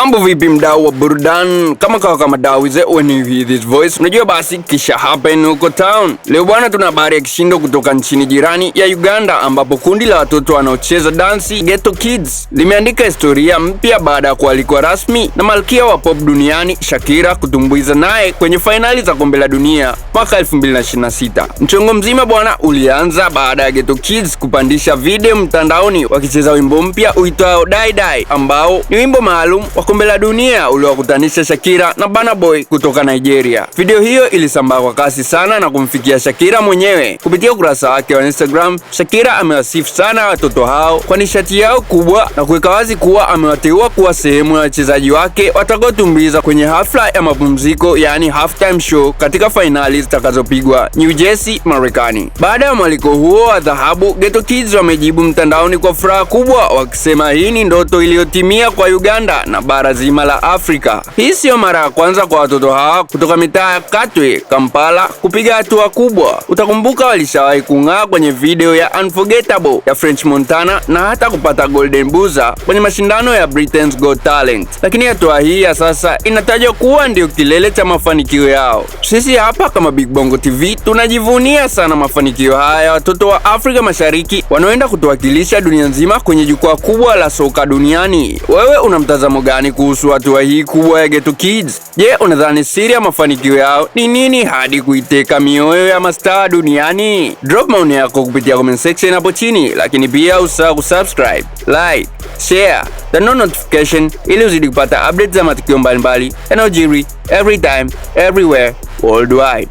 Mambo vipi mdau wa burudani? Kama madawize when you hear this voice, unajua basi kisha happen huko town. Leo bwana, tuna habari ya kishindo kutoka nchini jirani ya Uganda, ambapo kundi la watoto wanaocheza dansi Ghetto Kids limeandika historia mpya baada ya kualikwa rasmi na malkia wa pop duniani Shakira kutumbuiza naye kwenye fainali za kombe la dunia mwaka 2026. Mchongo mzima bwana ulianza baada ya Ghetto Kids kupandisha video mtandaoni wakicheza wimbo mpya uitwao Die Die, ambao ni wimbo maalum wa kombe la dunia uliowakutanisha Shakira na Burna Boy kutoka Nigeria. Video hiyo ilisambaa kwa kasi sana na kumfikia Shakira mwenyewe. Kupitia ukurasa wake wa Instagram, Shakira amewasifu sana watoto hao kwa nishati yao kubwa na kuweka wazi kuwa amewateua kuwa sehemu ya wachezaji wake watakaotumbuiza kwenye hafla ya mapumziko, yani halftime show, katika fainali zitakazopigwa New Jersey, Marekani. Baada ya mwaliko huo wa dhahabu, Ghetto Kids wamejibu mtandaoni kwa furaha kubwa wakisema hii ni ndoto iliyotimia kwa Uganda na bara zima la Afrika. Hii sio mara ya kwanza kwa watoto hawa kutoka mitaa ya Katwe, Kampala kupiga hatua kubwa. Utakumbuka walishawahi kung'aa kwenye video ya Unforgettable ya French Montana na hata kupata Golden Buzzer kwenye mashindano ya Britain's Got Talent. Lakini hatua hii ya sasa inatajwa kuwa ndio kilele cha mafanikio yao. Sisi hapa kama Big Bongo TV tunajivunia sana mafanikio haya ya watoto wa Afrika Mashariki wanaoenda kutuwakilisha dunia nzima kwenye jukwaa kubwa la soka duniani. Wewe una mtazamo gani kuhusu hatua hii kubwa ya Ghetto Kids? Je, unadhani siri ya mafanikio yao ni nini hadi kuiteka mioyo ya mastaa duniani? Drop maoni yako kupitia comment section hapo chini, lakini pia usahau kusubscribe, like, share, turn on notification ili uzidi kupata updates za matukio mbalimbali yanayojiri every time, everywhere, worldwide.